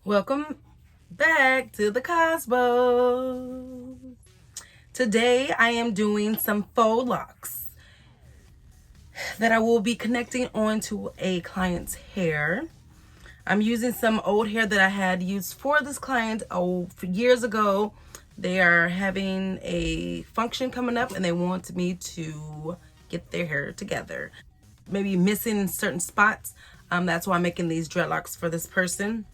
Welcome back to the Cosmos. Today I am doing some faux locks that I will be connecting onto a client's hair. I'm using some old hair that I had used for this client years ago. They are having a function coming up and they want me to get their hair together. Maybe missing certain spots. That's why I'm making these dreadlocks for this person.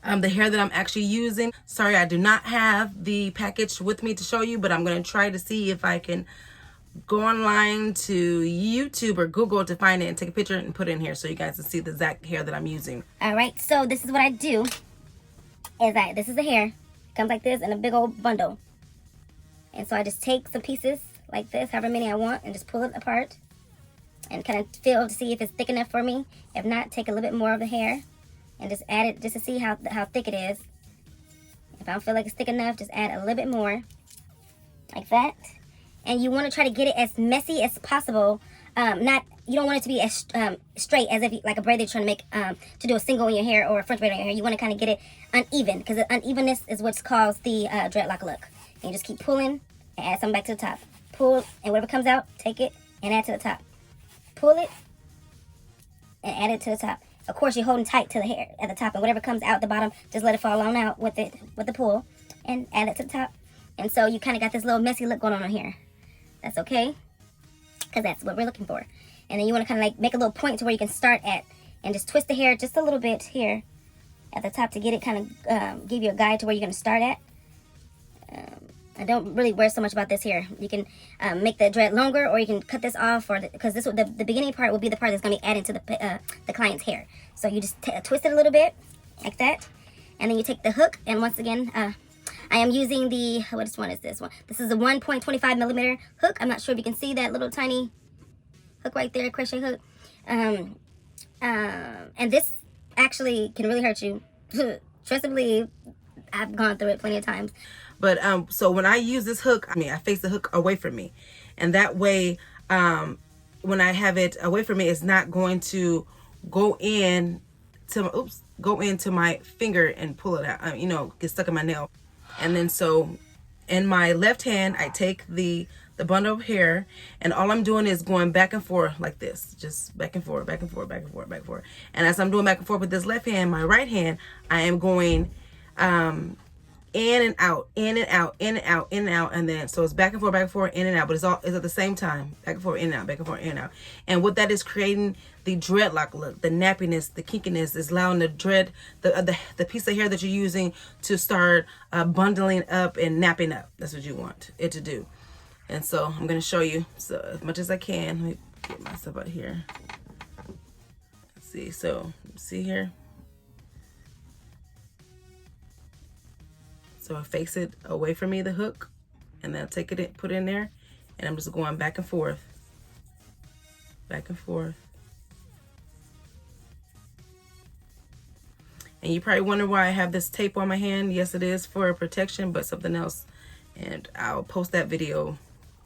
The hair that I'm actually using, sorry, I do not have the package with me to show you, but I'm going to try to see if I can go online to YouTube or Google to find it and take a picture and put it in here so you guys can see the exact hair that I'm using. All right, so this is what I do. This is the hair. It comes like this in a big old bundle. And so I just take some pieces like this, however many I want, and just pull it apart and kind of feel to see if it's thick enough for me. If not, take a little bit more of the hair and just add it just to see how thick it is. If I don't feel like it's thick enough, just add a little bit more like that. And you want to try to get it as messy as possible. You don't want it to be as straight as if like a braid that you're trying to make to do a single in your hair or a French braid on your hair. You want to kind of get it uneven because the unevenness is what's caused the dreadlock look. And you just keep pulling and add something back to the top. Pull, and whatever comes out, take it and add to the top. Pull it and add it to the top. Of course, you're holding tight to the hair at the top, and whatever comes out the bottom, just let it fall on out with the pull and add it to the top. And so you kind of got this little messy look going on here. That's okay, because that's what we're looking for. And then you want to kind of like make a little point to where you can start at and just twist the hair just a little bit here at the top to get it kind of give you a guide to where you're going to start at. I don't really worry so much about this here. You can make the dread longer, or you can cut this off, or because the beginning part will be the part that's going to be added to the client's hair. So you just twist it a little bit like that, and then you take the hook, and once again, I am using the, what one is this one? This is a 1.25 millimeter hook. I'm not sure if you can see that little tiny hook right there, crochet hook. And this actually can really hurt you. Trust and believe, I've gone through it plenty of times. But so when I use this hook, I face the hook away from me, and that way when I have it away from me, it's not going to go into my finger and pull it out, get stuck in my nail. And then so in my left hand, I take the bundle of hair, and all I'm doing is going back and forth like this, just back and forth, back and forth, back and forth, back and forth. And as I'm doing back and forth with this left hand, my right hand, I am going in and out, in and out, in and out, in and out, and then so it's back and forth, in and out, but it's at the same time, back and forth, in and out, back and forth, in and out. And what that is creating, the dreadlock look, the nappiness, the kinkiness, is allowing the the piece of hair that you're using to start bundling up and napping up. That's what you want it to do. And so I'm going to show you so as much as I can. Let me get myself out here. Let's see. So see here. So I face it away from me, the hook, and then I'll take it, put it in there, and I'm just going back and forth, back and forth. And you probably wonder why I have this tape on my hand. Yes, it is for protection, but something else. And I'll post that video,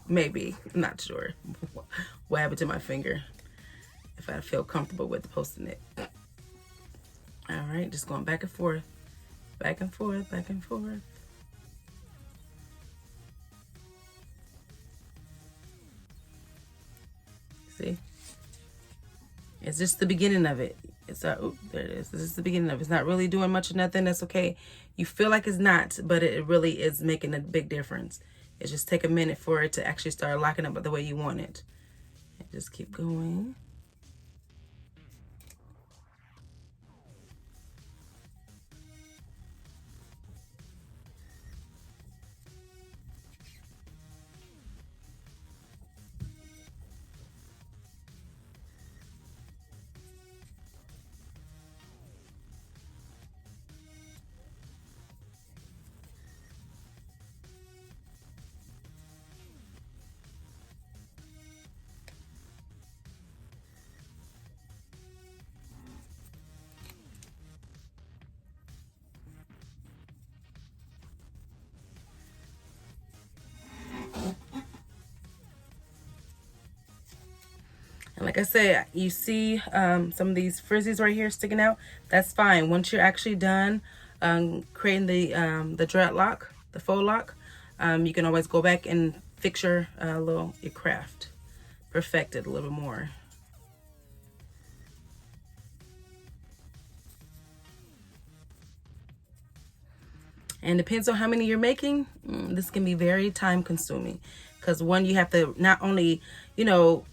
maybe, I'm not sure what happened to my finger, if I feel comfortable with posting it. All right, just going back and forth, back and forth, back and forth. See? It's just the beginning of it. It's there it is. This is the beginning of it. It's not really doing much of nothing. That's okay. You feel like it's not, but it really is making a big difference. It just take a minute for it to actually start locking up the way you want it. And just keep going. like I said, you see some of these frizzies right here sticking out. That's fine. Once you're actually done creating the dreadlock, the faux lock, you can always go back and fix your your craft, perfect it a little more. And depends on how many you're making, this can be very time consuming, because one, you have to not only, you know,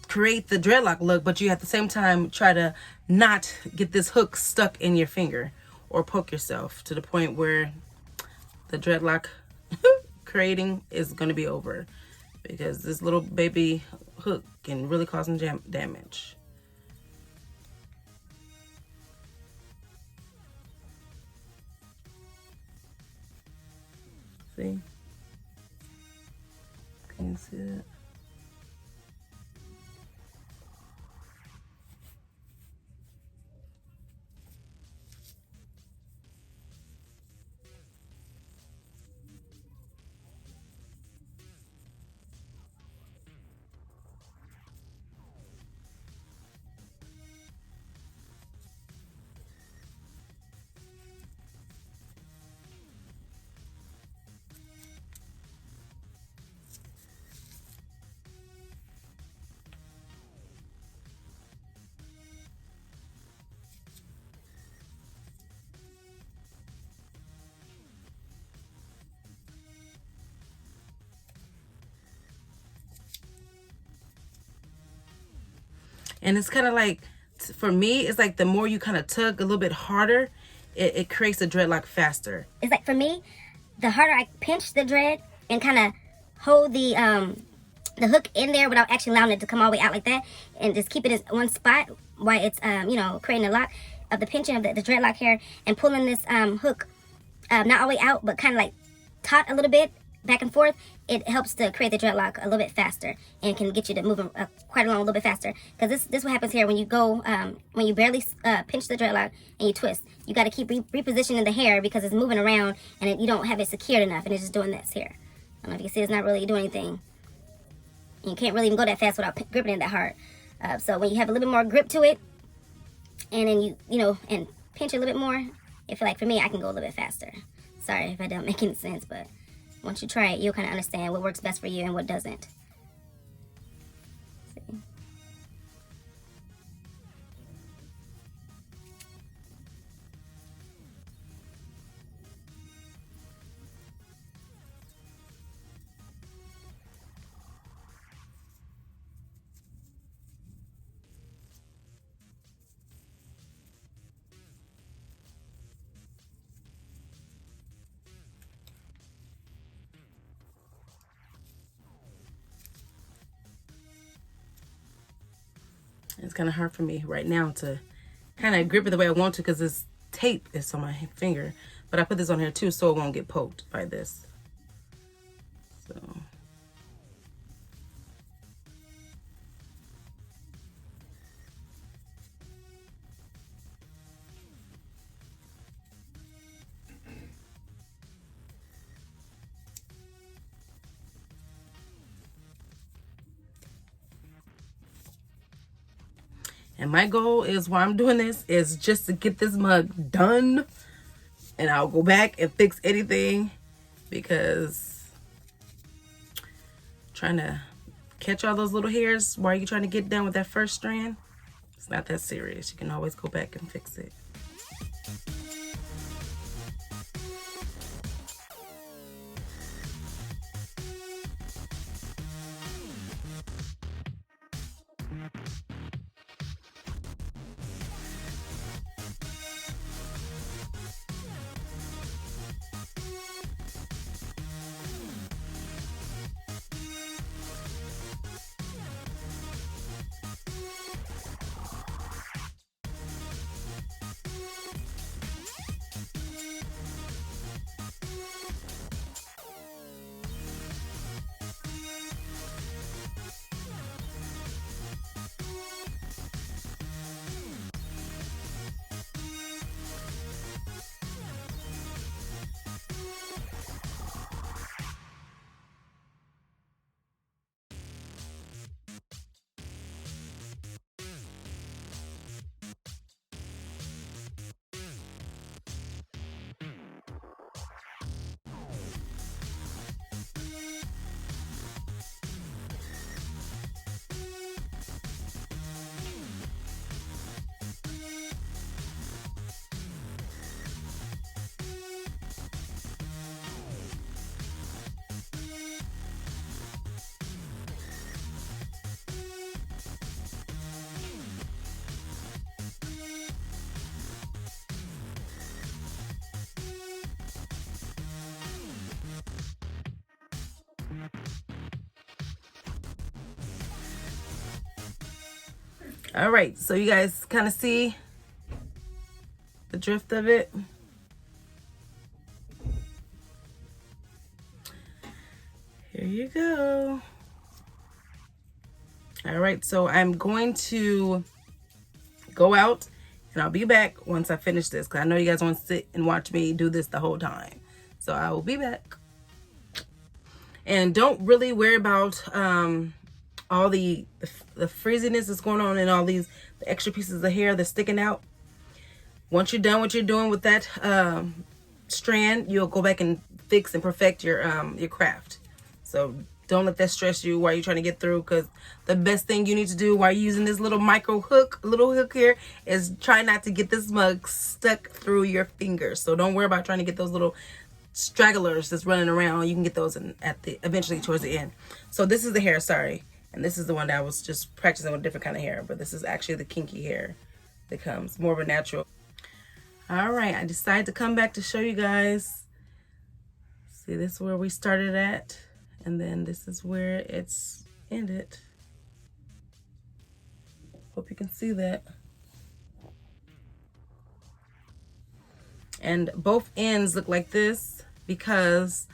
create the dreadlock look, but you at the same time try to not get this hook stuck in your finger or poke yourself to the point where the dreadlock creating is going to be over, because this little baby hook can really cause some damage. See? Can you see it? And it's kind of like, for me, it's like the more you kind of tug a little bit harder, it creates a dreadlock faster. It's like, for me, the harder I pinch the dread and kind of hold the hook in there without actually allowing it to come all the way out like that, and just keep it in one spot while it's you know, creating a lock of the pinching of the dreadlock hair, and pulling this hook not all the way out, but kind of like taut a little bit back and forth, it helps to create the dreadlock a little bit faster, and can get you to move quite along a little bit faster. Because this what happens here when you go, when you barely pinch the dreadlock and you twist. You got to keep repositioning the hair because it's moving around, and you don't have it secured enough, and it's just doing this here. I don't know if you can see, it's not really doing anything. And you can't really even go that fast without gripping it that hard. So when you have a little bit more grip to it, and then you know, and pinch it a little bit more, I feel like, for me, I can go a little bit faster. Sorry if I don't make any sense, but once you try it, you'll kind of understand what works best for you and what doesn't. See? It's kind of hard for me right now to kind of grip it the way I want to, because this tape is on my finger. But I put this on here too so it won't get poked by this. So. And my goal is, while I'm doing this, is just to get this mug done. And I'll go back and fix anything, because trying to catch all those little hairs while you're trying to get done with that first strand, it's not that serious. You can always go back and fix it. All right, so you guys kind of see the drift of it. Here you go. All right, so I'm going to go out and I'll be back once I finish this, because I know you guys want to sit and watch me do this the whole time. So I will be back. And don't really worry about all the frizziness that's going on and all the extra pieces of hair that's sticking out. Once you're done what you're doing with that strand, you'll go back and fix and perfect your craft. So don't let that stress you while you're trying to get through, because the best thing you need to do while you're using this little little hook here, is try not to get this mug stuck through your fingers. So don't worry about trying to get those little stragglers that's running around. You can get those eventually towards the end. So this is the hair, sorry. And this is the one that I was just practicing with a different kind of hair, but this is actually the kinky hair that comes more of a natural. All right, I decided to come back to show you guys. See, this is where we started at, and then this is where it's ended. Hope you can see that. And both ends look like this because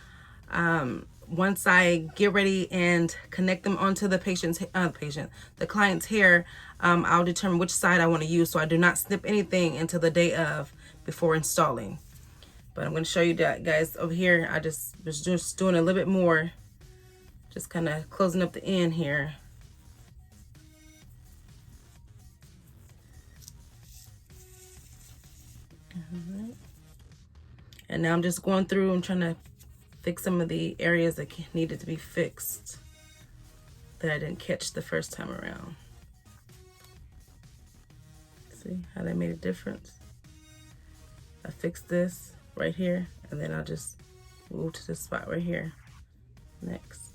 once I get ready and connect them onto the the client's hair, I'll determine which side I want to use, so I do not snip anything until the day of before installing. But I'm going to show you that, guys. Over here, I was just doing a little bit more, just kind of closing up the end here. And now I'm just going through and trying to fix some of the areas that needed to be fixed that I didn't catch the first time around. See how that made a difference? I fixed this right here, and then I'll just move to this spot right here next.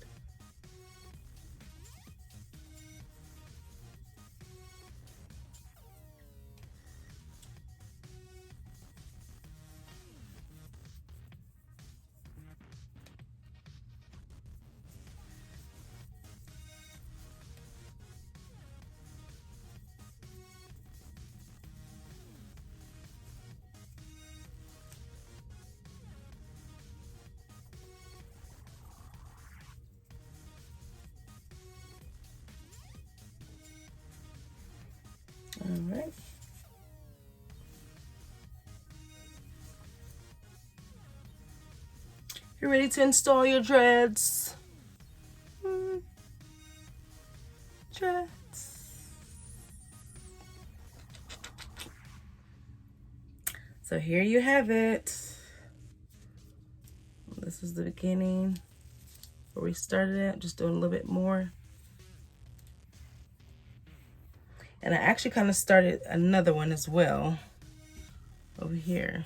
All right. You're ready to install your dreads. Dreads. So here you have it. This is the beginning where we started at, just doing a little bit more. And I actually kind of started another one as well over here.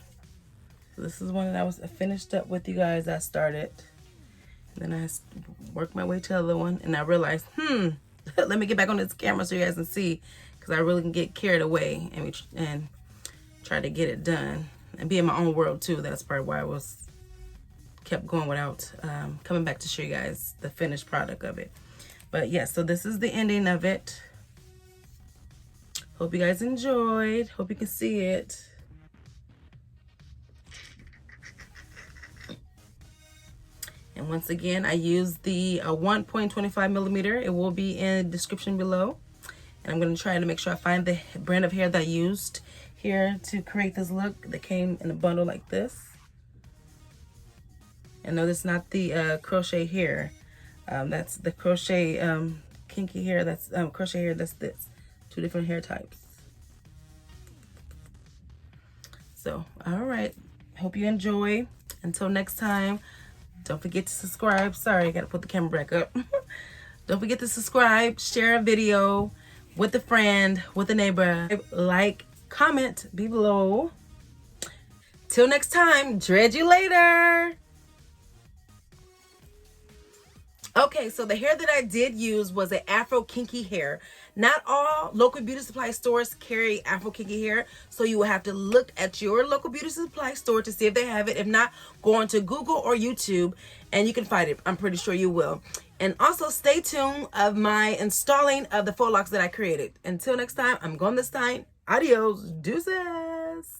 So this is one that I finished up with you guys. I started, and then I worked my way to the other one, and I realized, let me get back on this camera so you guys can see, because I really can get carried away and try to get it done and be in my own world too. That's part why I kept going without coming back to show you guys the finished product of it. But yeah, so this is the ending of it. Hope you guys enjoyed. Hope you can see it. And once again, I used the 1.25 millimeter. It will be in the description below. And I'm going to try to make sure I find the brand of hair that I used here to create this look that came in a bundle like this. And no, that's not the crochet hair. That's the crochet kinky hair. That's crochet hair. That's this. Two different hair types. So, all right. Hope you enjoy. Until next time, don't forget to subscribe. Sorry, I got to put the camera back up. Don't forget to subscribe, share a video with a friend, with a neighbor. Like, comment below. Till next time, dread you later. Okay, so the hair that I did use was an Afro Kinky hair. Not all local beauty supply stores carry Afro Kinky hair, so you will have to look at your local beauty supply store to see if they have it. If not, go on to Google or YouTube and you can find it. I'm pretty sure you will. And also stay tuned of my installing of the faux locks that I created. Until next time, I'm going this time. Adios. Deuces.